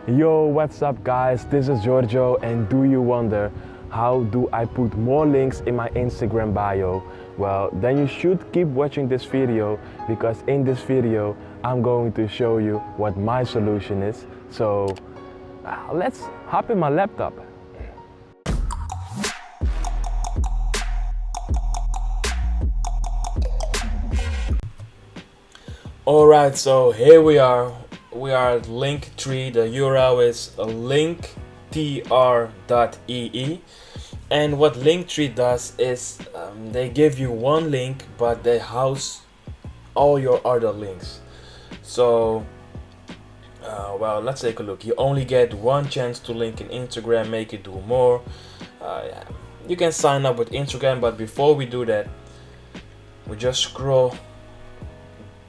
Yo, what's up guys? This is Giorgio, and do you wonder how do I put more links in my Instagram bio? Well, then you should keep watching this video, because in this video I'm going to show you what my solution is. So let's hop in my laptop. Alright, so here we are. We are at Linktree. The URL is linktr.ee. And what Linktree does is they give you one link, but they house all your other links. So, well, let's take a look. You only get one chance to link in Instagram, make it do more. Yeah. You can sign up with Instagram, but before we do that, we just scroll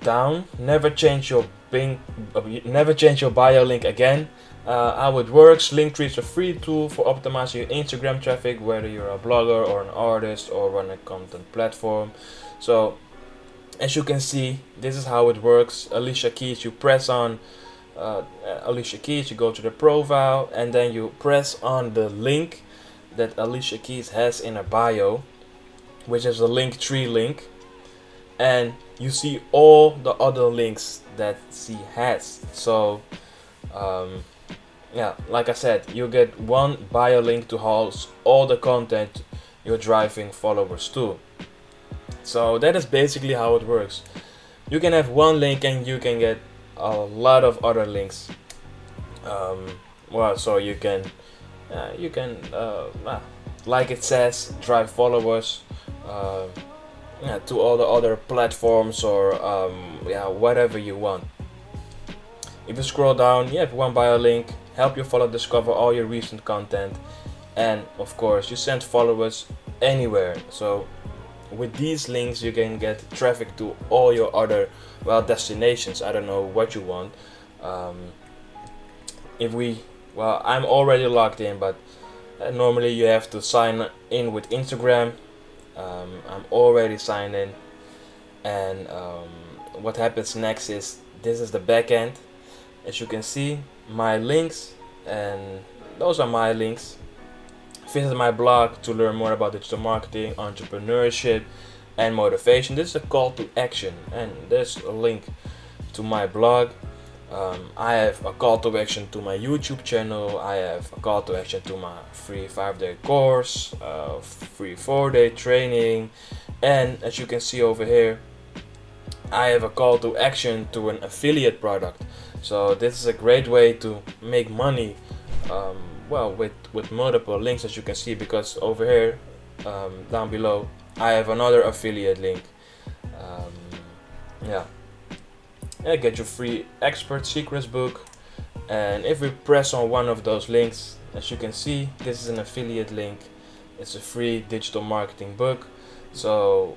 down. Never change your bio link again. How it works: Linktree is a free tool for optimizing your Instagram traffic, whether you're a blogger or an artist or run a content platform. So as you can see, this is how it works. Alicia Keys, you press on Alicia Keys, you go to the profile, and then you press on the link that Alicia Keys has in her bio, which is a Linktree link, and you see all the other links that she has. So yeah, like I said, you get one bio link to house all the content you're driving followers to. So that is basically how it works. You can have one link and you can get a lot of other links. Well, so you can like it says, drive followers to all the other platforms, or whatever you want. If you scroll down, you have one bio link, help your follower discover all your recent content, and of course you send followers anywhere. So with these links you can get traffic to all your other destinations. I don't know what you want. I'm already logged in, but normally you have to sign in with Instagram. I'm already signed in, and what happens next is, this is the back end. As you can see, my links, and those are my links. Visit my blog to learn more about digital marketing, entrepreneurship, and motivation. This is a call to action, and there's a link to my blog. I have a call to action to my YouTube channel. I have a call to action to my free 5-day course, free 4-day training, and as you can see over here, I have a call to action to an affiliate product. So this is a great way to make money, with multiple links, as you can see, because over here, down below, I have another affiliate link. Get your free expert secrets book, and if we press on one of those links, as you can see, this is an affiliate link. It's a free digital marketing book. So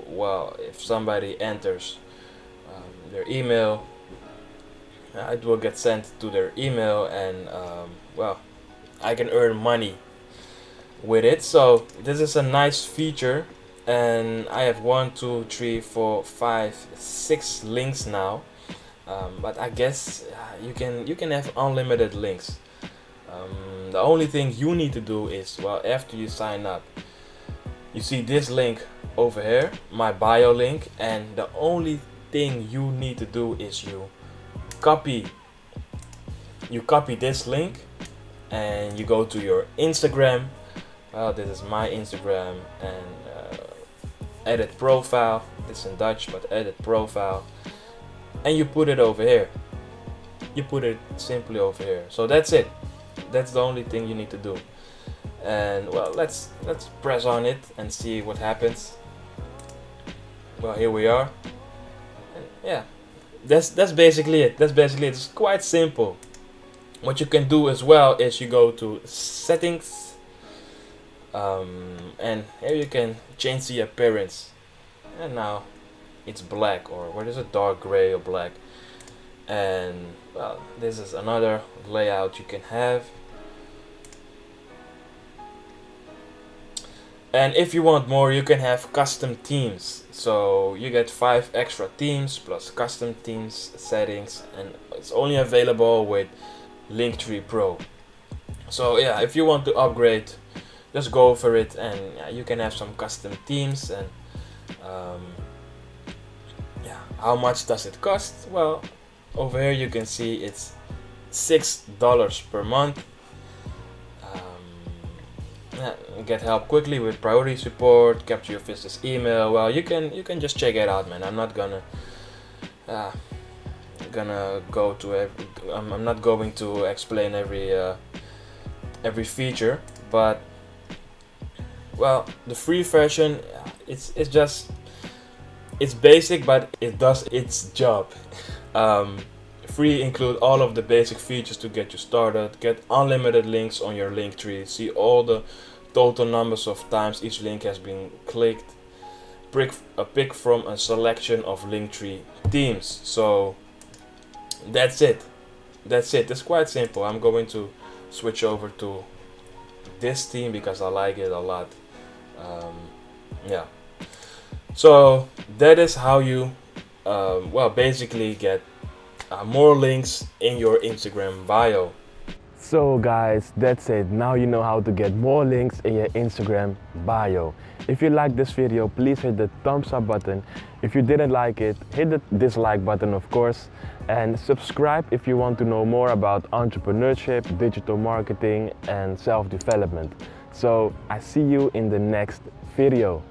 if somebody enters their email, it will get sent to their email, and I can earn money with it. So this is a nice feature, and I have 1, 2, 3, 4, 5, 6 links now. But I guess you can have unlimited links. The only thing you need to do is, after you sign up, you see this link over here, my bio link, and the only thing you need to do is you copy this link, and you go to your Instagram. This is my Instagram, and edit profile. This is in Dutch, but edit profile. And you put it over here. You put it simply over here. So that's it. That's the only thing you need to do. And let's press on it and see what happens. Here we are. And yeah, that's basically it. It's quite simple. What you can do as well is you go to settings, and here you can change the appearance. And now it's black, or what is it, dark gray or black. And this is another layout you can have. And if you want more, you can have custom themes. So you get 5 extra themes plus custom themes settings, and it's only available with Linktree Pro. So yeah, if you want to upgrade, just go for it, and you can have some custom themes. And um, yeah, how much does it cost? Well, over here you can see it's $6 per month. Yeah, get help quickly with priority support, capture your business email. Well, you can just check it out, man. I'm not gonna go to I'm not going to explain every feature, but well, the free version, it's basic, but it does its job. Free include all of the basic features to get you started, get unlimited links on your Linktree, see all the total numbers of times each link has been clicked, pick from a selection of Linktree themes. So that's it. It's quite simple. I'm going to switch over to this theme because I like it a lot. Yeah. So that is how you basically get more links in your Instagram bio. So guys, that's it. Now you know how to get more links in your Instagram bio. If you like this video, please hit the thumbs up button. If you didn't like it, hit the dislike button, of course. And subscribe if you want to know more about entrepreneurship, digital marketing, and self-development. So I see you in the next video.